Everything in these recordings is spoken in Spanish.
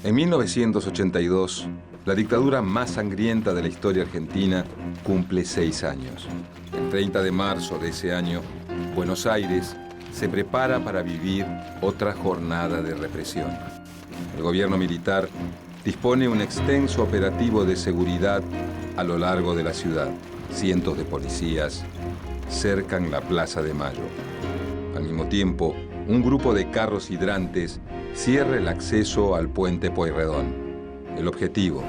En 1982, la dictadura más sangrienta de la historia argentina cumple 6 años. El 30 de marzo de ese año, Buenos Aires se prepara para vivir otra jornada de represión. El gobierno militar dispone un extenso operativo de seguridad a lo largo de la ciudad. Cientos de policías cercan la Plaza de Mayo. Al mismo tiempo, un grupo de carros hidrantes cierra el acceso al puente Pueyrredón. El objetivo: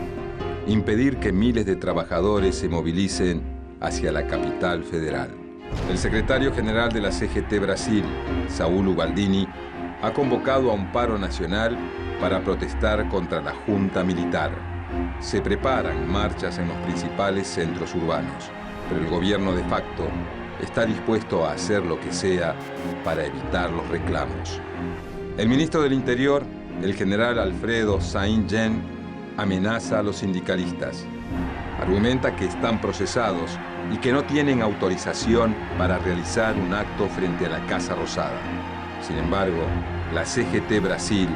impedir que miles de trabajadores se movilicen hacia la capital federal. El secretario general de la CGT Brasil, Saúl Ubaldini, ha convocado a un paro nacional para protestar contra la junta militar. Se preparan marchas en los principales centros urbanos, pero el gobierno de facto está dispuesto a hacer lo que sea para evitar los reclamos. El ministro del Interior, el general Alfredo Saint-Jean, amenaza a los sindicalistas. Argumenta que están procesados y que no tienen autorización para realizar un acto frente a la Casa Rosada. Sin embargo, la CGT Brasil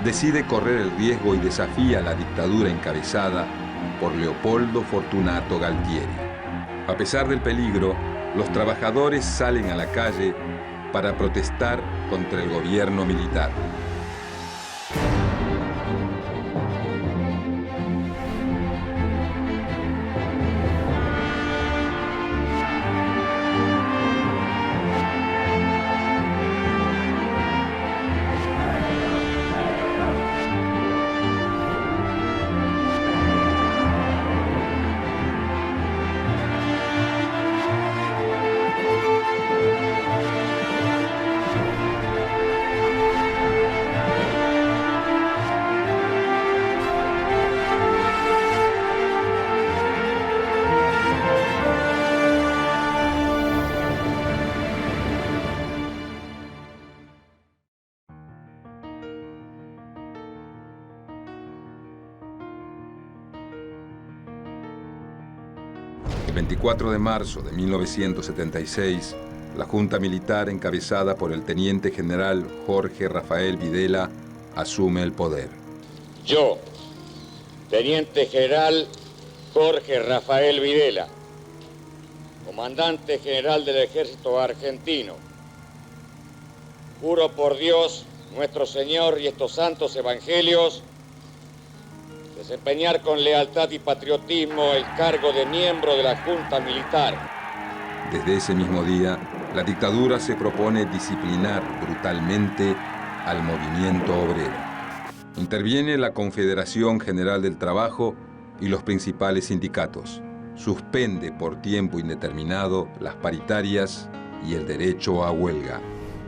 decide correr el riesgo y desafía la dictadura encabezada por Leopoldo Fortunato Galtieri. A pesar del peligro, los trabajadores salen a la calle para protestar contra el gobierno militar. El 24 de marzo de 1976, la Junta Militar, encabezada por el teniente general Jorge Rafael Videla, asume el poder. Yo, teniente general Jorge Rafael Videla, comandante general del Ejército Argentino, juro por Dios, nuestro Señor y estos santos evangelios, desempeñar con lealtad y patriotismo el cargo de miembro de la Junta Militar. Desde ese mismo día, la dictadura se propone disciplinar brutalmente al movimiento obrero. Interviene la Confederación General del Trabajo y los principales sindicatos. Suspende por tiempo indeterminado las paritarias y el derecho a huelga.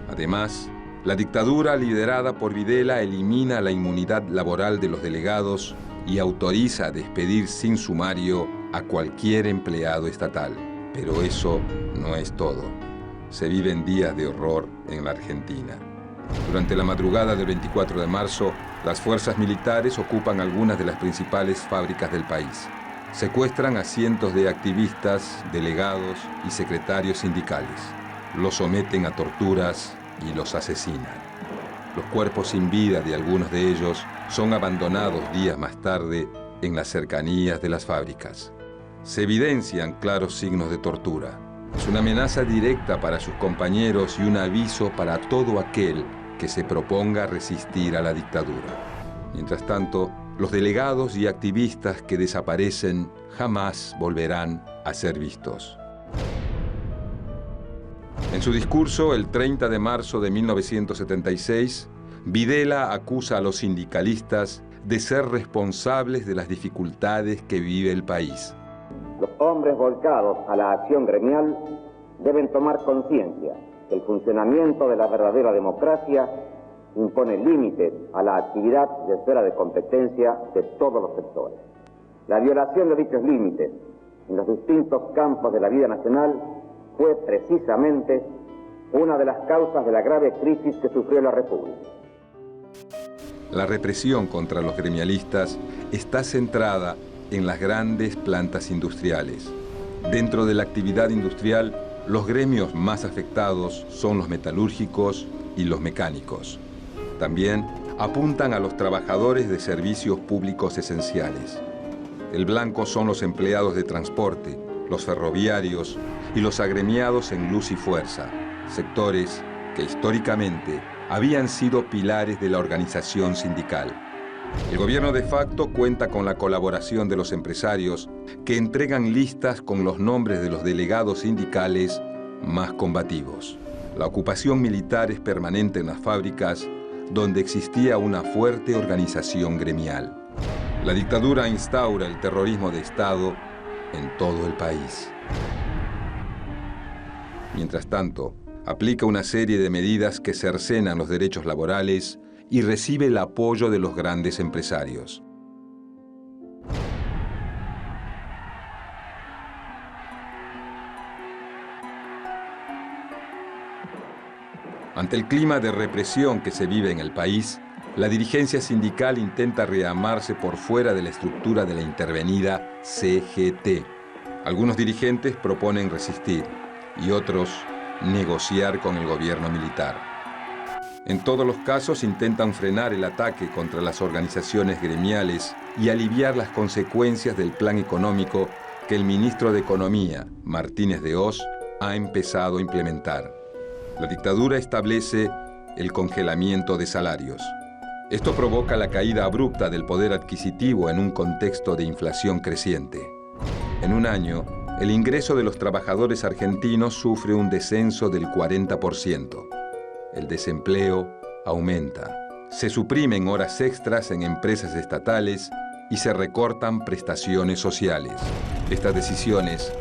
Además, la dictadura liderada por Videla elimina la inmunidad laboral de los delegados y autoriza a despedir sin sumario a cualquier empleado estatal. Pero eso no es todo. Se viven días de horror en la Argentina. Durante la madrugada del 24 de marzo, las fuerzas militares ocupan algunas de las principales fábricas del país. Secuestran a cientos de activistas, delegados y secretarios sindicales. Los someten a torturas y los asesinan. Los cuerpos sin vida de algunos de ellos son abandonados días más tarde en las cercanías de las fábricas. Se evidencian claros signos de tortura. Es una amenaza directa para sus compañeros y un aviso para todo aquel que se proponga resistir a la dictadura. Mientras tanto, los delegados y activistas que desaparecen jamás volverán a ser vistos. En su discurso, el 30 de marzo de 1976, Videla acusa a los sindicalistas de ser responsables de las dificultades que vive el país. Los hombres volcados a la acción gremial deben tomar conciencia que el funcionamiento de la verdadera democracia impone límites a la actividad de esfera de competencia de todos los sectores. La violación de dichos límites en los distintos campos de la vida nacional fue precisamente una de las causas de la grave crisis que sufrió la República. La represión contra los gremialistas está centrada en las grandes plantas industriales. Dentro de la actividad industrial, los gremios más afectados son los metalúrgicos y los mecánicos. También apuntan a los trabajadores de servicios públicos esenciales. El blanco son los empleados de transporte, los ferroviarios y los agremiados en Luz y Fuerza, sectores que históricamente habían sido pilares de la organización sindical. El gobierno de facto cuenta con la colaboración de los empresarios que entregan listas con los nombres de los delegados sindicales más combativos. La ocupación militar es permanente en las fábricas, donde existía una fuerte organización gremial. La dictadura instaura el terrorismo de Estado en todo el país. Mientras tanto, aplica una serie de medidas que cercenan los derechos laborales y recibe el apoyo de los grandes empresarios. Ante el clima de represión que se vive en el país, la dirigencia sindical intenta rearmarse por fuera de la estructura de la intervenida CGT. Algunos dirigentes proponen resistir y otros negociar con el gobierno militar. En todos los casos intentan frenar el ataque contra las organizaciones gremiales y aliviar las consecuencias del plan económico que el ministro de Economía, Martínez de Hoz, ha empezado a implementar. La dictadura establece el congelamiento de salarios. Esto provoca la caída abrupta del poder adquisitivo en un contexto de inflación creciente. En un año, el ingreso de los trabajadores argentinos sufre un descenso del 40%. El desempleo aumenta. Se suprimen horas extras en empresas estatales y se recortan prestaciones sociales. Estas decisiones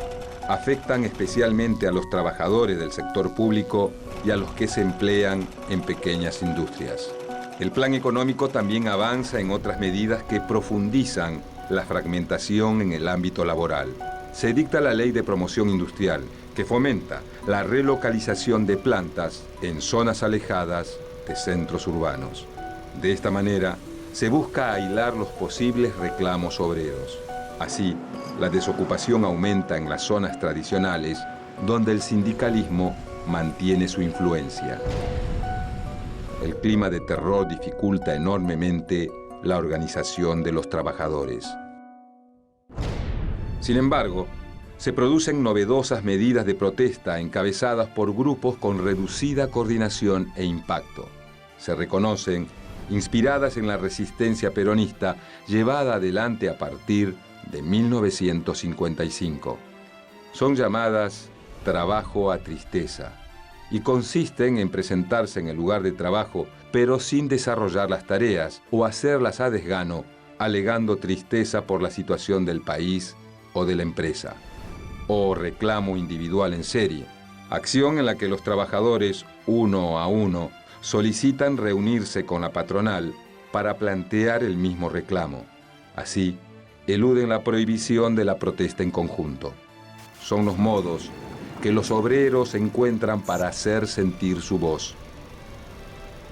afectan especialmente a los trabajadores del sector público y a los que se emplean en pequeñas industrias. El plan económico también avanza en otras medidas que profundizan la fragmentación en el ámbito laboral. Se dicta la Ley de Promoción Industrial, que fomenta la relocalización de plantas en zonas alejadas de centros urbanos. De esta manera, se busca aislar los posibles reclamos obreros. Así, la desocupación aumenta en las zonas tradicionales, donde el sindicalismo mantiene su influencia. El clima de terror dificulta enormemente la organización de los trabajadores. Sin embargo, se producen novedosas medidas de protesta encabezadas por grupos con reducida coordinación e impacto. Se reconocen inspiradas en la resistencia peronista llevada adelante a partir de 1955. Son llamadas trabajo a tristeza y consisten en presentarse en el lugar de trabajo, pero sin desarrollar las tareas o hacerlas a desgano, alegando tristeza por la situación del país o de la empresa, o reclamo individual en serie, acción en la que los trabajadores, uno a uno, solicitan reunirse con la patronal para plantear el mismo reclamo. Así, eluden la prohibición de la protesta en conjunto. Son los modos que los obreros encuentran para hacer sentir su voz.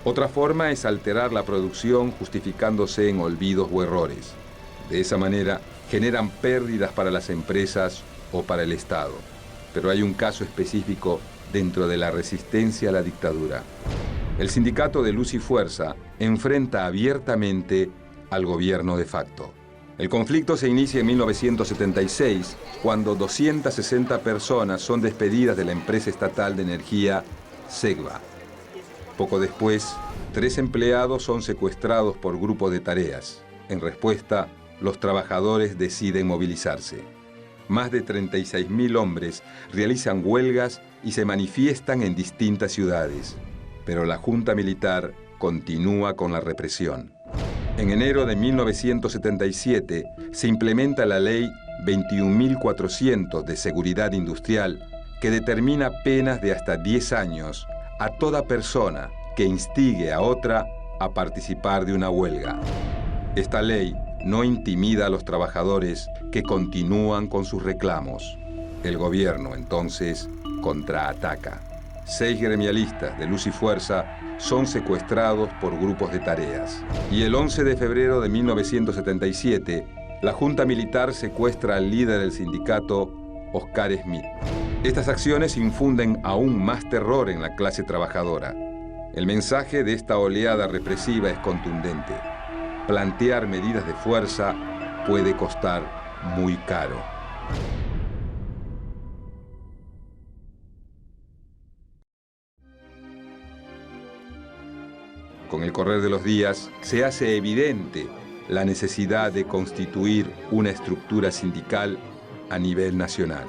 Otra forma es alterar la producción justificándose en olvidos o errores. De esa manera, generan pérdidas para las empresas o para el Estado. Pero hay un caso específico dentro de la resistencia a la dictadura. El sindicato de Luz y Fuerza enfrenta abiertamente al gobierno de facto. El conflicto se inicia en 1976, cuando 260 personas son despedidas de la empresa estatal de energía Segva. Poco después, 3 empleados son secuestrados por grupos de tareas. En respuesta, los trabajadores deciden movilizarse. Más de 36.000 hombres realizan huelgas y se manifiestan en distintas ciudades. Pero la Junta Militar continúa con la represión. En enero de 1977 se implementa la Ley 21.400 de Seguridad Industrial, que determina penas de hasta 10 años a toda persona que instigue a otra a participar de una huelga. Esta ley no intimida a los trabajadores que continúan con sus reclamos. El gobierno, entonces, contraataca. 6 gremialistas de Luz y Fuerza son secuestrados por grupos de tareas. Y el 11 de febrero de 1977, la Junta Militar secuestra al líder del sindicato, Oscar Smith. Estas acciones infunden aún más terror en la clase trabajadora. El mensaje de esta oleada represiva es contundente. Plantear medidas de fuerza puede costar muy caro. Con el correr de los días, se hace evidente la necesidad de constituir una estructura sindical a nivel nacional.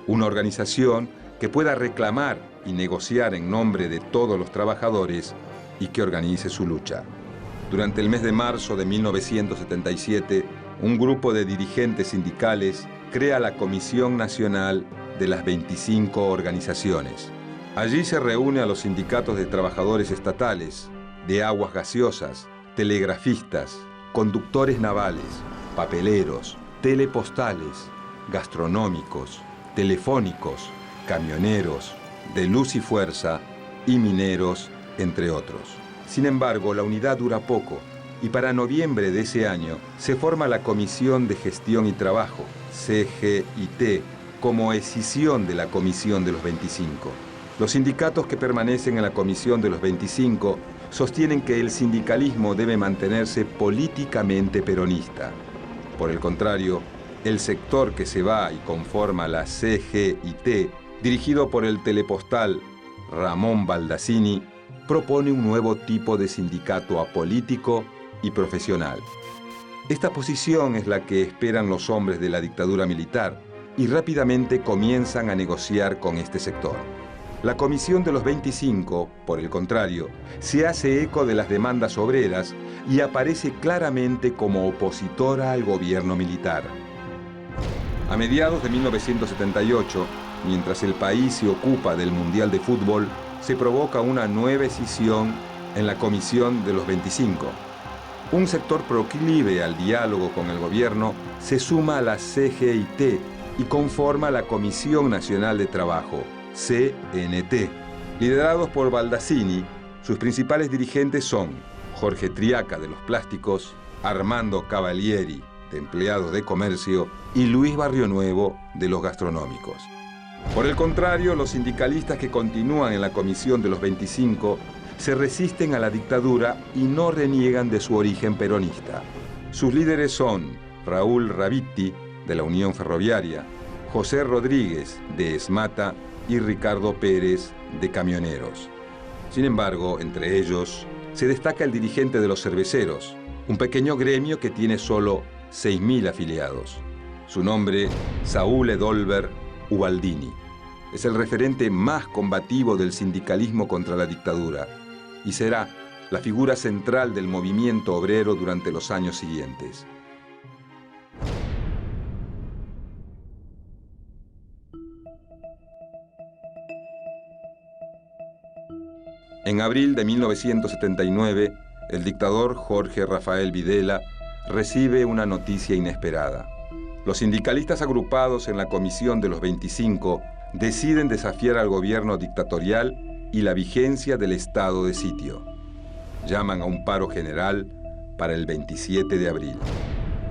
Una organización que pueda reclamar y negociar en nombre de todos los trabajadores y que organice su lucha. Durante el mes de marzo de 1977, un grupo de dirigentes sindicales crea la Comisión Nacional de las 25 organizaciones. Allí se reúne a los sindicatos de trabajadores estatales, de aguas gaseosas, telegrafistas, conductores navales, papeleros, telepostales, gastronómicos, telefónicos, camioneros, de luz y fuerza y mineros, entre otros. Sin embargo, la unidad dura poco y para noviembre de ese año se forma la Comisión de Gestión y Trabajo, CGIT, como escisión de la Comisión de los 25. Los sindicatos que permanecen en la Comisión de los 25 sostienen que el sindicalismo debe mantenerse políticamente peronista. Por el contrario, el sector que se va y conforma la CGIT, dirigido por el telepostal Ramón Baldassini, propone un nuevo tipo de sindicato apolítico y profesional. Esta posición es la que esperan los hombres de la dictadura militar y rápidamente comienzan a negociar con este sector. La Comisión de los 25, por el contrario, se hace eco de las demandas obreras y aparece claramente como opositora al gobierno militar. A mediados de 1978, mientras el país se ocupa del Mundial de Fútbol, se provoca una nueva escisión en la Comisión de los 25. Un sector proclive al diálogo con el gobierno se suma a la CGIT y conforma la Comisión Nacional de Trabajo, CNT. Liderados por Baldassini, sus principales dirigentes son Jorge Triaca, de los plásticos, Armando Cavalieri, de empleados de comercio, y Luis Barrionuevo, de los gastronómicos. Por el contrario, los sindicalistas que continúan en la Comisión de los 25 se resisten a la dictadura y no reniegan de su origen peronista. Sus líderes son Raúl Ravitti, de la Unión Ferroviaria, José Rodríguez, de Esmata, y Ricardo Pérez, de Camioneros. Sin embargo, entre ellos, se destaca el dirigente de los cerveceros, un pequeño gremio que tiene solo 6.000 afiliados. Su nombre, Saúl Edolver Ubaldini. Es el referente más combativo del sindicalismo contra la dictadura y será la figura central del movimiento obrero durante los años siguientes. En abril de 1979, el dictador Jorge Rafael Videla recibe una noticia inesperada. Los sindicalistas agrupados en la Comisión de los 25 deciden desafiar al gobierno dictatorial y la vigencia del estado de sitio. Llaman a un paro general para el 27 de abril.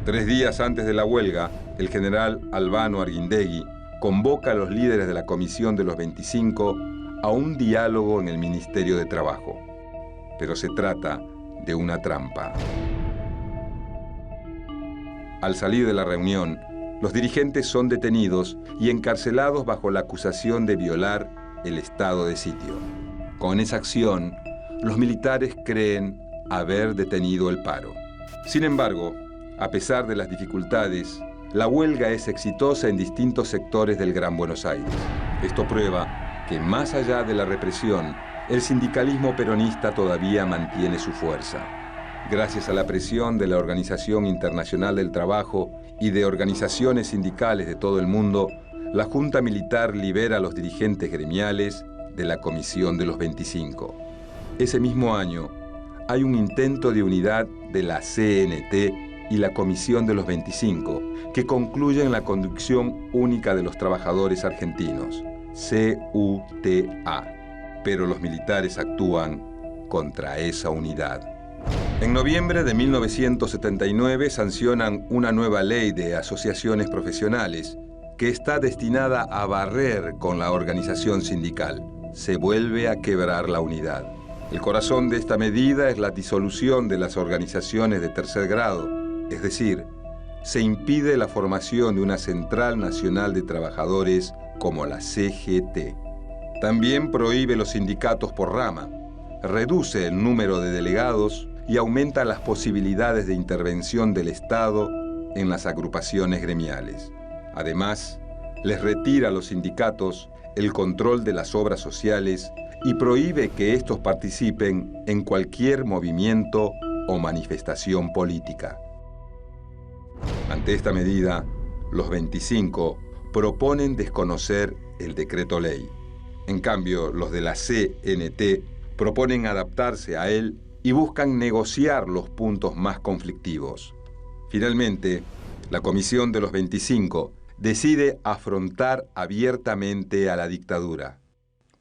3 días antes de la huelga, el general Albano Arguindegui convoca a los líderes de la Comisión de los 25 a un diálogo en el Ministerio de Trabajo. Pero se trata de una trampa. Al salir de la reunión, los dirigentes son detenidos y encarcelados bajo la acusación de violar el estado de sitio. Con esa acción, los militares creen haber detenido el paro. Sin embargo, a pesar de las dificultades, la huelga es exitosa en distintos sectores del Gran Buenos Aires. Esto prueba que más allá de la represión, el sindicalismo peronista todavía mantiene su fuerza. Gracias a la presión de la Organización Internacional del Trabajo y de organizaciones sindicales de todo el mundo, la Junta Militar libera a los dirigentes gremiales de la Comisión de los 25. Ese mismo año, hay un intento de unidad de la CNT y la Comisión de los 25, que concluyen la conducción única de los trabajadores argentinos, CUTA. Pero los militares actúan contra esa unidad. En noviembre de 1979 sancionan una nueva ley de asociaciones profesionales que está destinada a barrer con la organización sindical. Se vuelve a quebrar la unidad. El corazón de esta medida es la disolución de las organizaciones de tercer grado, es decir, se impide la formación de una Central Nacional de Trabajadores como la CGT. También prohíbe los sindicatos por rama, reduce el número de delegados y aumenta las posibilidades de intervención del Estado en las agrupaciones gremiales. Además, les retira a los sindicatos el control de las obras sociales y prohíbe que estos participen en cualquier movimiento o manifestación política. Ante esta medida, los 25 proponen desconocer el decreto ley. En cambio, los de la CNT proponen adaptarse a él y buscan negociar los puntos más conflictivos. Finalmente, la Comisión de los 25 decide afrontar abiertamente a la dictadura.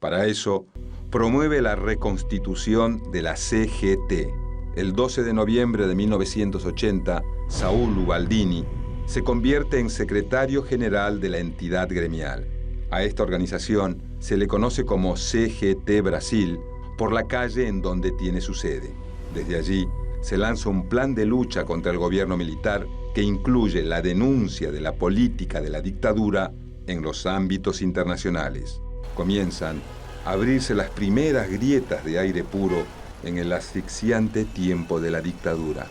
Para eso, promueve la reconstitución de la CGT. El 12 de noviembre de 1980, Saúl Ubaldini se convierte en secretario general de la entidad gremial. A esta organización se le conoce como CGT Brasil por la calle en donde tiene su sede. Desde allí se lanza un plan de lucha contra el gobierno militar que incluye la denuncia de la política de la dictadura en los ámbitos internacionales. Comienzan a abrirse las primeras grietas de aire puro en el asfixiante tiempo de la dictadura.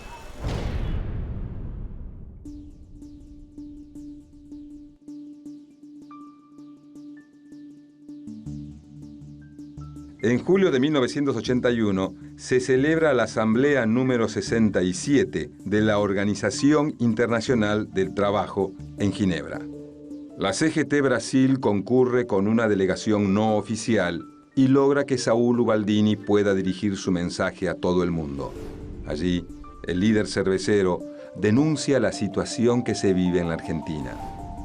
En julio de 1981 se celebra la Asamblea número 67 de la Organización Internacional del Trabajo en Ginebra. La CGT Brasil concurre con una delegación no oficial y logra que Saúl Ubaldini pueda dirigir su mensaje a todo el mundo. Allí, el líder cervecero denuncia la situación que se vive en la Argentina.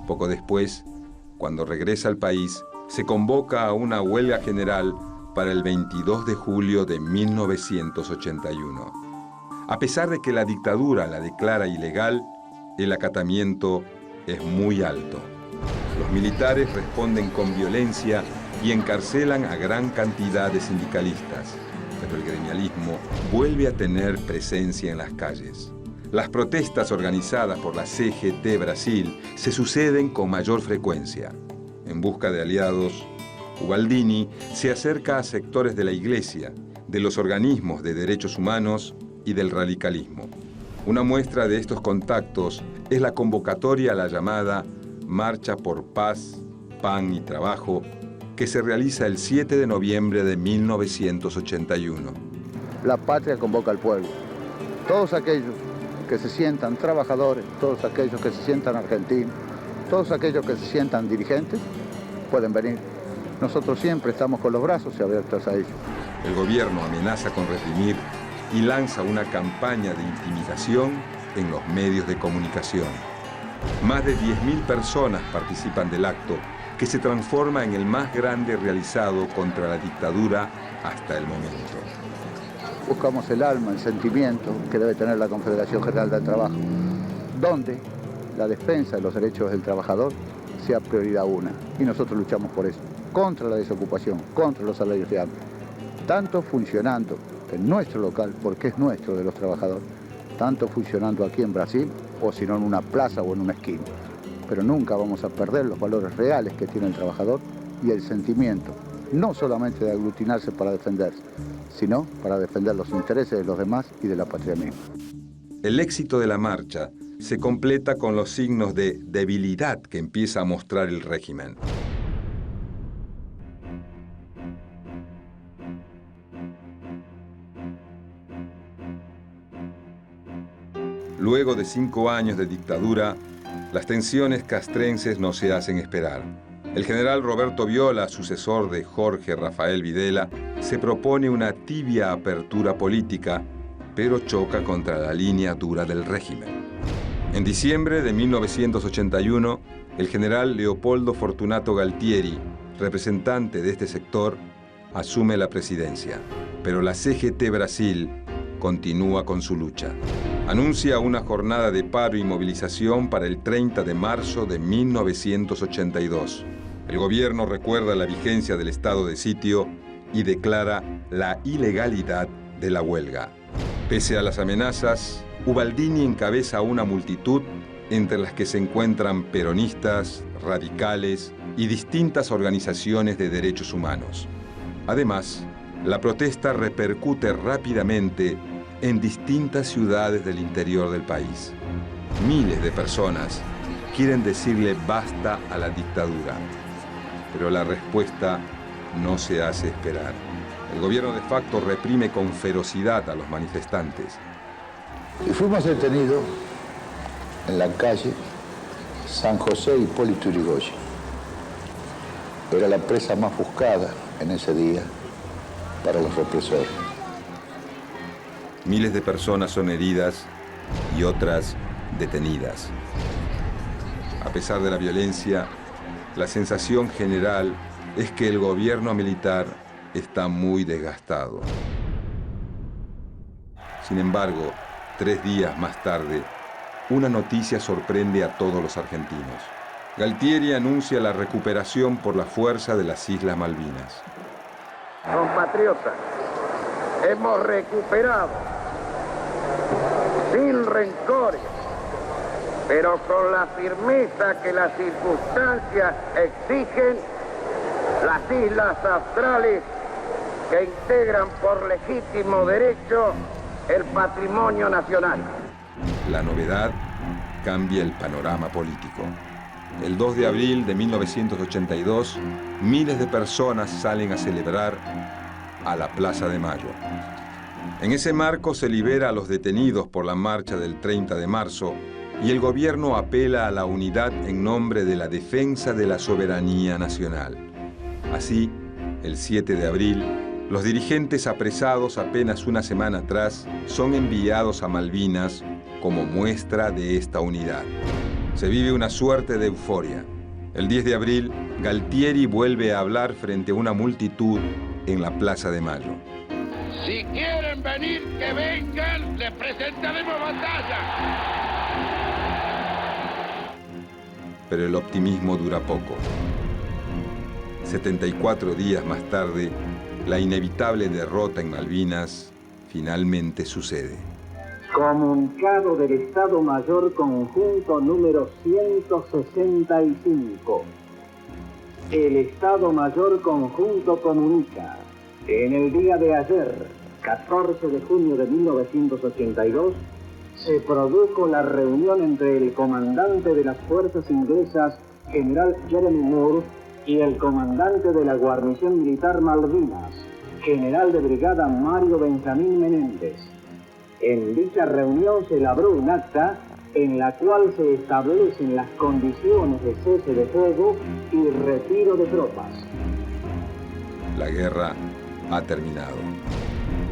Poco después, cuando regresa al país, se convoca a una huelga general para el 22 de julio de 1981. A pesar de que la dictadura la declara ilegal, el acatamiento es muy alto. Los militares responden con violencia y encarcelan a gran cantidad de sindicalistas, pero el gremialismo vuelve a tener presencia en las calles. Las protestas organizadas por la CGT Brasil se suceden con mayor frecuencia. En busca de aliados, Ubaldini se acerca a sectores de la Iglesia, de los organismos de derechos humanos y del radicalismo. Una muestra de estos contactos es la convocatoria a la llamada Marcha por Paz, Pan y Trabajo, que se realiza el 7 de noviembre de 1981. La patria convoca al pueblo. Todos aquellos que se sientan trabajadores, todos aquellos que se sientan argentinos, todos aquellos que se sientan dirigentes, pueden venir. Nosotros siempre estamos con los brazos abiertos a ellos. El gobierno amenaza con reprimir y lanza una campaña de intimidación en los medios de comunicación. Más de 10.000 personas participan del acto, que se transforma en el más grande realizado contra la dictadura hasta el momento. Buscamos el alma, el sentimiento que debe tener la Confederación General del Trabajo, donde la defensa de los derechos del trabajador sea prioridad una. Y nosotros luchamos por eso, contra la desocupación, contra los salarios de hambre. Tanto funcionando en nuestro local, porque es nuestro de los trabajadores, tanto funcionando aquí en Brasil, o si no en una plaza o en una esquina. Pero nunca vamos a perder los valores reales que tiene el trabajador y el sentimiento, no solamente de aglutinarse para defenderse, sino para defender los intereses de los demás y de la patria misma. El éxito de la marcha se completa con los signos de debilidad que empieza a mostrar el régimen. Luego de 5 años de dictadura, las tensiones castrenses no se hacen esperar. El general Roberto Viola, sucesor de Jorge Rafael Videla, se propone una tibia apertura política, pero choca contra la línea dura del régimen. En diciembre de 1981, el general Leopoldo Fortunato Galtieri, representante de este sector, asume la presidencia, pero la CGT Brasil continúa con su lucha. Anuncia una jornada de paro y movilización para el 30 de marzo de 1982. El gobierno recuerda la vigencia del estado de sitio y declara la ilegalidad de la huelga. Pese a las amenazas, Ubaldini encabeza una multitud entre las que se encuentran peronistas, radicales y distintas organizaciones de derechos humanos. Además, la protesta repercute rápidamente en distintas ciudades del interior del país. Miles de personas quieren decirle basta a la dictadura, pero la respuesta no se hace esperar. El gobierno de facto reprime con ferocidad a los manifestantes. Y fuimos detenidos en la calle San José Hipólito Yrigoyen. Era la presa más buscada en ese día para los represores. Miles de personas son heridas y otras detenidas. A pesar de la violencia, la sensación general es que el gobierno militar está muy desgastado. Sin embargo, 3 días más tarde, una noticia sorprende a todos los argentinos. Galtieri anuncia la recuperación por la fuerza de las Islas Malvinas. Compatriotas, hemos recuperado, sin rencores, pero con la firmeza que las circunstancias exigen, las islas australes que integran por legítimo derecho el patrimonio nacional. La novedad cambia el panorama político. El 2 de abril de 1982, miles de personas salen a celebrar a la Plaza de Mayo. En ese marco se libera a los detenidos por la marcha del 30 de marzo y el gobierno apela a la unidad en nombre de la defensa de la soberanía nacional. Así, el 7 de abril, los dirigentes apresados apenas una semana atrás son enviados a Malvinas como muestra de esta unidad. Se vive una suerte de euforia. El 10 de abril, Galtieri vuelve a hablar frente a una multitud en la Plaza de Mayo. Si quieren venir, que vengan, les presentaremos batalla. Pero el optimismo dura poco. 74 días más tarde, la inevitable derrota en Malvinas finalmente sucede. Comunicado del Estado Mayor Conjunto número 165. El Estado Mayor Conjunto comunica que en el día de ayer, 14 de junio de 1982, se produjo la reunión entre el comandante de las fuerzas inglesas, general Jeremy Moore, y el comandante de la guarnición militar Malvinas, general de brigada Mario Benjamín Menéndez. En dicha reunión se elaboró un acta en la cual se establecen las condiciones de cese de fuego y retiro de tropas. La guerra ha terminado.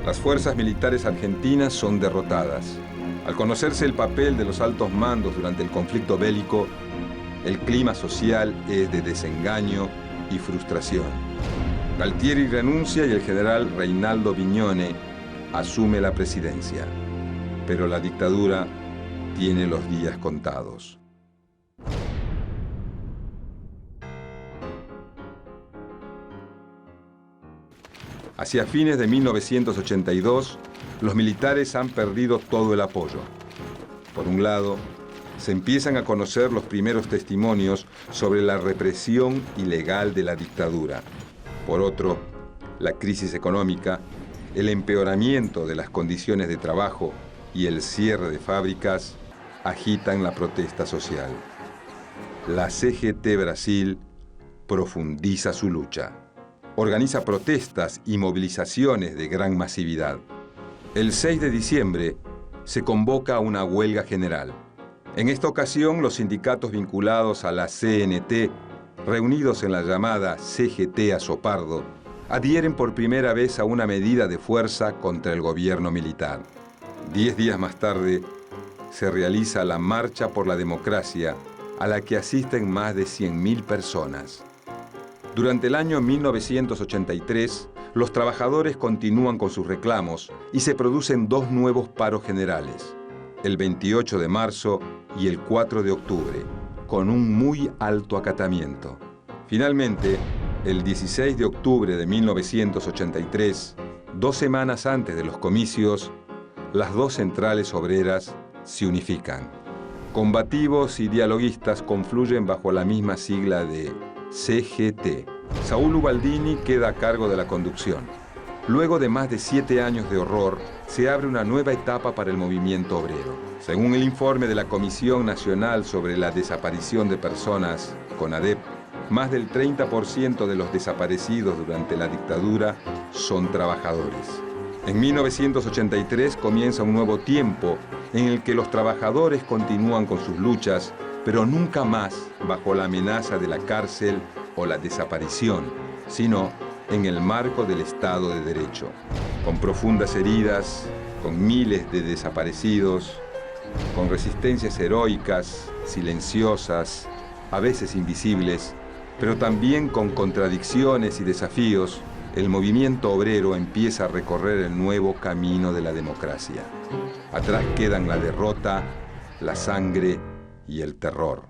Las fuerzas militares argentinas son derrotadas. Al conocerse el papel de los altos mandos durante el conflicto bélico, el clima social es de desengaño y frustración. Galtieri renuncia y el general Reinaldo Vignone asume la presidencia. Pero la dictadura tiene los días contados. Hacia fines de 1982, los militares han perdido todo el apoyo. Por un lado, se empiezan a conocer los primeros testimonios sobre la represión ilegal de la dictadura. Por otro, la crisis económica, el empeoramiento de las condiciones de trabajo y el cierre de fábricas agitan la protesta social. La CGT Brasil profundiza su lucha. Organiza protestas y movilizaciones de gran masividad. El 6 de diciembre se convoca a una huelga general. En esta ocasión, los sindicatos vinculados a la CNT, reunidos en la llamada CGT Azopardo, adhieren por primera vez a una medida de fuerza contra el gobierno militar. 10 días más tarde, se realiza la Marcha por la Democracia, a la que asisten más de 100.000 personas. Durante el año 1983, los trabajadores continúan con sus reclamos y se producen 2 nuevos paros generales, el 28 de marzo y el 4 de octubre, con un muy alto acatamiento. Finalmente, El 16 de octubre de 1983, 2 semanas antes de los comicios, las dos centrales obreras se unifican. Combativos y dialoguistas confluyen bajo la misma sigla de CGT. Saúl Ubaldini queda a cargo de la conducción. Luego de más de 7 años de horror, se abre una nueva etapa para el movimiento obrero. Según el informe de la Comisión Nacional sobre la Desaparición de Personas, CONADEP, más del 30% de los desaparecidos durante la dictadura son trabajadores. En 1983 comienza un nuevo tiempo en el que los trabajadores continúan con sus luchas, pero nunca más bajo la amenaza de la cárcel o la desaparición, sino en el marco del Estado de Derecho, con profundas heridas, con miles de desaparecidos, con resistencias heroicas, silenciosas, a veces invisibles, pero también con contradicciones y desafíos. El movimiento obrero empieza a recorrer el nuevo camino de la democracia. Atrás quedan la derrota, la sangre y el terror.